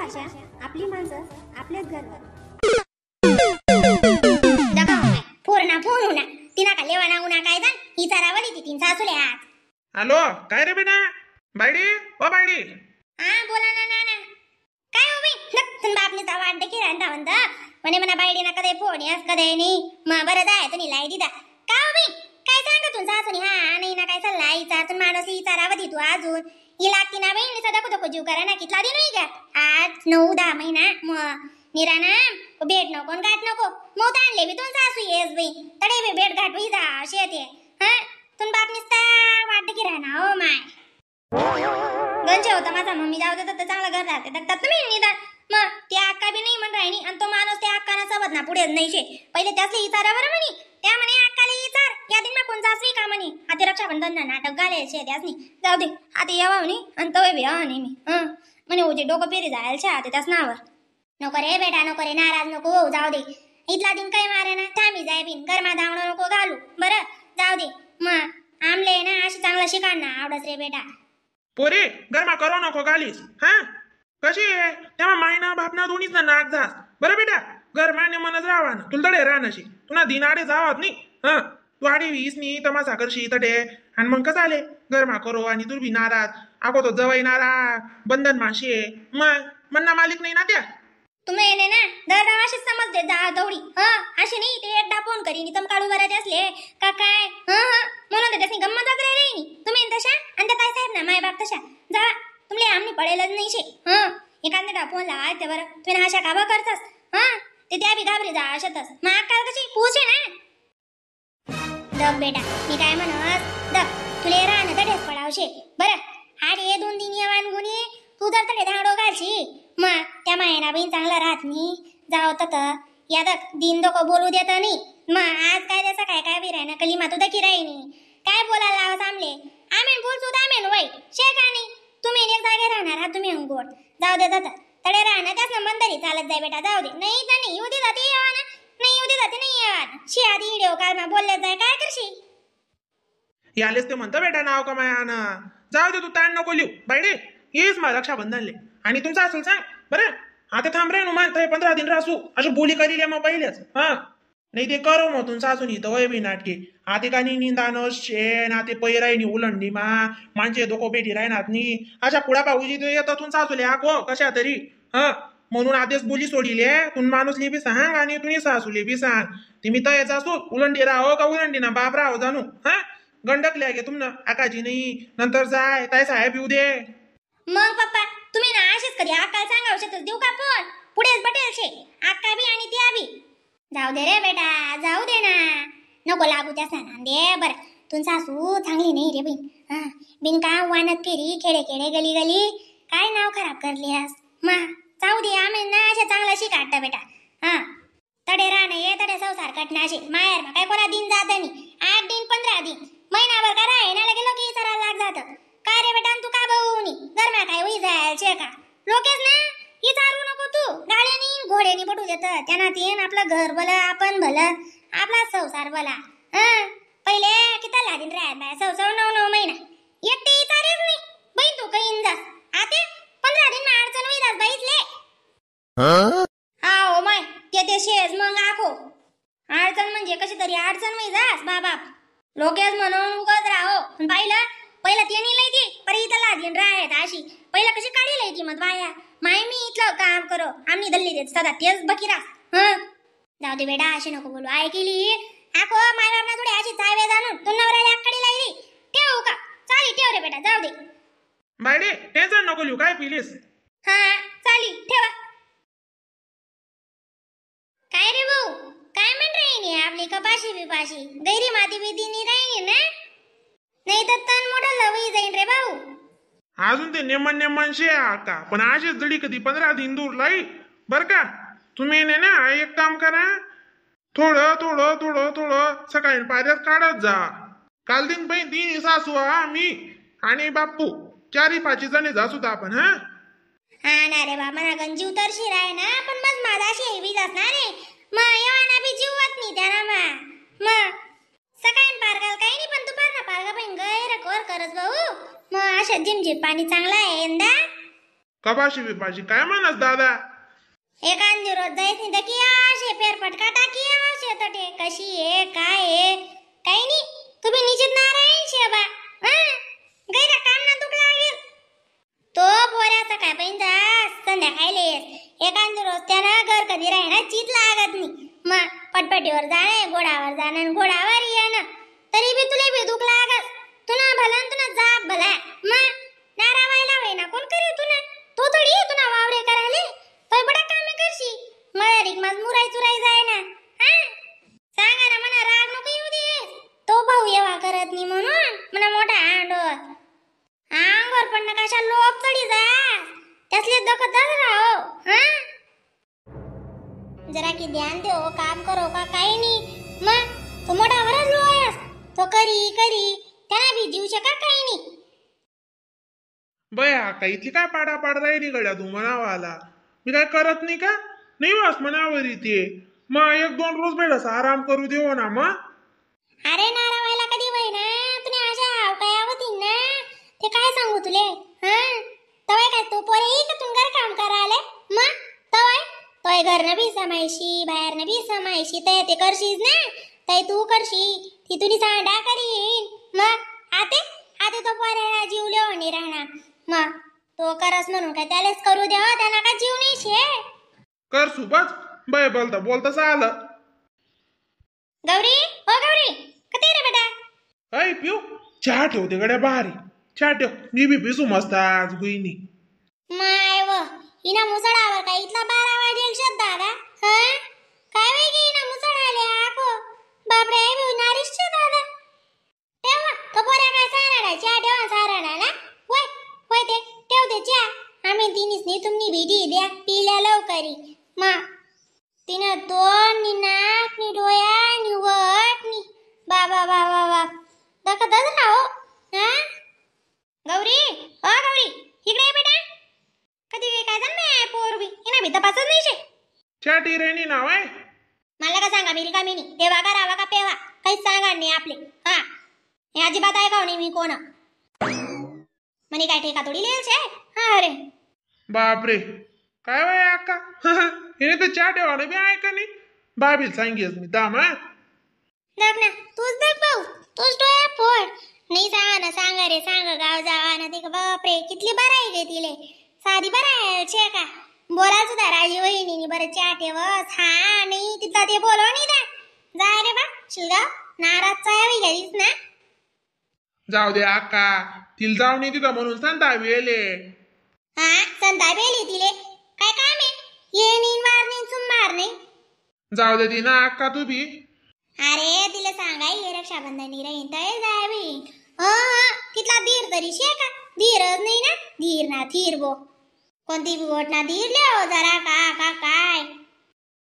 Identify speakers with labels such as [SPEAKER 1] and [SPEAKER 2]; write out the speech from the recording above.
[SPEAKER 1] भाषा, आपली माणसं, आपलेच घर.
[SPEAKER 2] फोन उना तिना का लेवाना उना काय जाण ही चारावली ती तीन सासूले हात.
[SPEAKER 3] हॅलो, काय रे बेटा? बायडी ओ बायडी.
[SPEAKER 2] हा बोला ना नाना. काय हो बाई नक्तन बापने ता वाट की रांदा वंदा म्हणे मना बायडी ना कदे फोन यास कदे नाही मा बरं जाय तुम्ही लाई दिदा. का हो बाई काय सांगा तुम सासूनी हा नाही ना काय चालला हिचा तुम माणूस ही चारावती तू अजून ही लागती ना बाई सदा को जीव करा ना कितला दिन होई गा 8 9 10 महिना निराना भेट नको गाठ नको मोत आणले बी तुम सासू येस बाई तडे बी भेट गाठ होई जा शेते हा तुम बाप निस्ता वाट की राहना हो माय गंजे होता माझा मम्मी जाऊ देतात तर चांगला घर राहते तर तुम्ही निदान मग ती अक्का बी नाही म्हण राहिनी आणि तो माणूस त्या अक्काना सबत ना पुढे नाही शे पहिले त्यासले विचारावर म्हणी त्या म्हणे अक्काला विचार या दिन मग कोण जासवी का म्हणे आता रक्षाबंधन नाटक घाले शे त्यासनी जाऊ दे आता यावा म्हणे आणि तवे बी यावा नाही मी म्हणे ओजे डोकं पेरी जायला शे आता त्याच नावर नको रे बेटा नको रे नाराज नको हो जाऊ दे इथला दिन काय मारे ना थांबी जाय बिन गरमा धावणं नको घालू बरं जाऊ दे मग आमले ना अशी चांगला शिकाण ना आवडस रे बेटा
[SPEAKER 3] पोरे गरमा करो नको गालीस. हा कशी आहे तेव्हा मायना बापना दोन्हीच ना नाक जास बरं बेटा. गरमाने मनच राहा ना तुला तडे राहणशी तुला दिनाडे जावात नाही. हा तू आडी वीस नी तमासा करशी तडे आणि मग कसं आले गरमा करो आणि तू बी नाराज आगो तो जवळ नारा बंधन माशी मग मन्ना मालिक नाही ना त्या
[SPEAKER 2] तुम्ही येणे ना दर अशीच समजते जा दौडी अशी नाही ते एकदा फोन करीन तम काढू करायचे असले का काय म्हणून तर त्याची गंमत वगैरे नाही तुम्ही तशा आणि त्या काय साहेब ना माय बाप तशा जा तुमले आमनी पडेलच नाही शे एखाद्या फोन लावा ते बरं तुम्ही अशा काबा करतास ते त्या बी घाबरे जा अशातच मग काल कशी पूछे ना दब बेटा मी काय म्हणत दब तुले राहणं तडेच पडावशे बरं आड ये 2 दिन येवान गुणी तू जर तडे धाडो घालशी मग त्या मायना बहीण चांगला राहत मी जाव तर यादक दिन दोको बोलू देत नाही मग आज काय त्याचा काय काय बी राही ना कलिमा तू दकी राही काय बोलायला लावा सामले आमेन बोल सुद्धा आमेन वय शेकाणी तुम्ही एक जागे राहणार हा तुम्ही अंगोट जाऊ दे दादा तडे राहणार त्याच ना मंदरी चालत जाय बेटा जाऊ दे नाही तर नाही येऊ दे जाते येवा ना नाही येऊ दे जाते नाही येवा शे आधी व्हिडिओ काल मग बोलले जाय काय करशी
[SPEAKER 3] यालेच ते म्हणतं बेटा नाव कमायाना जाऊ दे तू ताण नको लिहू बायडे येस मा रक्षाबंधनले आणि तुमचं असेल सांग बरं आता थांब रे मानतोय 15 दिन रासू अशी बोली करील मग पहिलेच नाही ते करो मग तुम सासून इथं वय बी नाटके आते का निंदानो शेण आते पैरायनी उलंडी माणसे दोको बेटी राहणार नी अशा पुढा पाऊजी तो येतं तुम सासूले आको कशा तरी म्हणून आदेश बोली सोडिले तुम माणूसली बी सांग आणि तुम्ही सासूले बी सांग तुम्ही तर याचा असू उलंडी राहो का उलंडी ना बाप राहो जाणू गंडकल्या गे तुमनं आकाजी नाही नंतर जाय ताय साहेब येऊ दे
[SPEAKER 2] मग पप्पा तुम्ही ना असेच कधी अक्काला सांगावं शकत देऊ का फोन पुढेच बटेल शे अक्का बी आणि त्या बी जाऊ दे रे बेटा जाऊ दे ना नको लागू त्या सणा दे बरं तुम सासू चांगली नाही रे बहीण बिन का वानत फेरी खेडे खेडे गली गली काय नाव खराब करलीस मा जाऊ दे आम्ही ना अशा चांगला शिकाटता बेटा तडे राहणं ये तडे संसार कटणाशी माहेर मा काय कोणा दिन जात नाही 8 दिन 15 दिन महिनाभर का राहीना गेलो की चरायला लाग जात काय रे बेटा तू का बघूनी गरमा काय होई जायचे का लोकेच ना ही चारू नको तू गाड्यानी घोड्यानी पटू देत त्यांना तीन आपलं घर भलं आपण भलं आपला संसार भला पहिले किती लागीन राहत बाय 9 महिना एकटी चारेच नाही बहीण तू काही जा आते 15 दिन में अडचण होई जास बाईतले हा ओ माय ते शेज मग आखो अडचण म्हणजे कशी तरी अडचण होई जास बाबा लोकेच म्हणून उगत राहो पाहिलं पहिला त्यांनी लई ती पर इथं लागीन राहत अशी पहिला कशी काढी लई ती मग बाया माय मी इथलं काम करो आम्ही दल्ली देत सदा तेच बकिरा जाऊ दे बेटा अशी नको बोलू ऐकली आको माय बापना थोडी अशी चावे जाणून तू नवऱ्याला आकडे लाईली ठेवू का चाली ठेव रे बेटा जाऊ दे
[SPEAKER 3] बायडे टेन्शन नको लिहू काय पिलीस
[SPEAKER 2] चाली ठेवा काय रे भाऊ काय म्हण राहिनी आपली कपाशी बिपाशी गैरी माती बिती नी राहिनी ना नाही तर तन मोठं लवई जाईन रे भाऊ
[SPEAKER 3] अजून ते नेमन शे आता पण अशीच जडी कधी 15 दिन दूर लाई बर का तुम्ही ने ना एक काम करा थोडं सकाळी पाऱ्यात काढत जा काल दिन पण 3 सासू मी आणि बाप्पू 4-5 जणी जासू आपण हा
[SPEAKER 2] ना रे बाबा ना गंजीव तर शिराय ना पण मग माझा शेवी जात ना रे मग येवाना बी जीवत नाही त्याला मग सकाळी पारगाल काही नाही पण दुपारना पारगा पण गैर कोर करस भाऊ मग अशा जिमजीत पाणी चांगला आहे यंदा
[SPEAKER 3] कपाशी बिपाशी काय म्हणस दादा?
[SPEAKER 2] एखाद रोज जायचं तर की असे फेरफटका टाकी असे तटे कशी आहे काय आहे काही नाही. तुम्ही निश्चित नारायण शेबा गैरा काम ना दुख लागेल. तो पोऱ्या सकाळ पण जा संध्याकाळी एखाद रोज त्यानं घर कधी राहणार चित लागत नाही. मग पटपटीवर जाणे घोडावर जाणं घोडावर येणं तरी बी तुला बी दुख लागत. तुला भला तुला जाप भला मग नारावायला होईना कोण करे तुला तो थोडी तुला वावरे करायले तो बडा काम करशी मळारीक माझ मुराई चुराई जाय ना. सांगा ना मला राग नको येऊ दे. तो भाऊ येवा करत नाही म्हणून मला मोठा अंडोर अंगवर पण कशा लोक चढी जा त्यासले दखतच राहो. जरा की ध्यान दे हो काम करो का काही नाही. मग तो मोठा वरच लोयस तो करी करी त्याला भी जीव शका काही नाही.
[SPEAKER 3] बया का इथली काय पाडापाड राहिली गड्या तू म्हणावाला मी काय करत नाही का? नाही वास म्हणावर इथे मग 1-2 रोज भेटस आराम करू देऊ ना मग.
[SPEAKER 2] अरे नारावायला कधी वय ना तुने अशा काय आवती ना ते काय सांगू तुले. तवाय काय तो पोरे का तुम घर काम करायला मग तवाय तोय घरनं बी समायशी बाहेरनं बी समायशी ते करशीस ना तय तू करशी ती तुनी सांडा करीन. मग आते आते तो पोऱ्याला जीव लेवणी राहणार. मग तो करस म्हणून काय त्यालाच करू देवा त्यांना का जीव नाही शे
[SPEAKER 3] कर सुबच बय बोलता बोलता चालं.
[SPEAKER 2] गौरी ओ गौरी कते रे बेटा.
[SPEAKER 3] ऐ पिऊ चहा ठेवते गड्या भारी चहा ठेव मी बी पिसू मस्त आज गुईनी.
[SPEAKER 2] माय व हिना मुसळावर काय इथला 12 वाजेल शब्द दादा काय वेगळी हिना मुसळाले आको बापरे मी नारिशचे दादा तेव्हा तो पोऱ्या काय साराडा चहा ठेवा साराडा ना वय वय ते ठेव दे चहा आम्ही तिनीच नाही तुम्ही भेटी द्या पिल्या लवकरी. मग तिनं दोन नि नाक नि डोया नि वट नि बाबा बाबा बाबा दखतच राहो. गौरी ओ गौरी इकडे बेटा कधी काय झालं नाही पोरबी हिना भी तपासच नाही शे.
[SPEAKER 3] चहा रेनी नाव आहे
[SPEAKER 2] मला का सांगा मी रिकामी नाही तेव्हा करावा का पेवा काहीच सांगा नाही आपले. हे अजिबात ऐकाव नाही मी कोण म्हणे काय ठेका थोडी लिहिल शे. अरे
[SPEAKER 3] बापरे काय वय अक्का हिने तर चहा ठेवायला बी ऐका नाही बाबील सांगेस मी दाम
[SPEAKER 2] बघ ना तूच बघ भाऊ तूच डोळ्या फोड नाही सांगा रे सांग गाव जावा ना ते बापरे कितली बरं आहे गे तिले साधी बरं आहे छे का बोला सुद्धा राजी वहिनी बरं चहा ठेवस हा नाही तिथला ते बोलव नाही दा जा रे बा शिलगाव नाराजचा यावी घ्यायस ना.
[SPEAKER 3] जाऊ दे अक्का तिला जाऊ नाही तिथं म्हणून सांगता वेले
[SPEAKER 2] संता बेली तिले काय काम आहे ये नीन वार नीन सुमार नाही.
[SPEAKER 3] जाऊ दे ती ना अक्का तू बी.
[SPEAKER 2] अरे तिला सांगाय हे रक्षाबंधनी राहीन तय जावी तिथला धीर तरी शे का धीरच नाही ना धीर ना थीर बो कोणती बी गोट ना धीर लिहो जरा का काय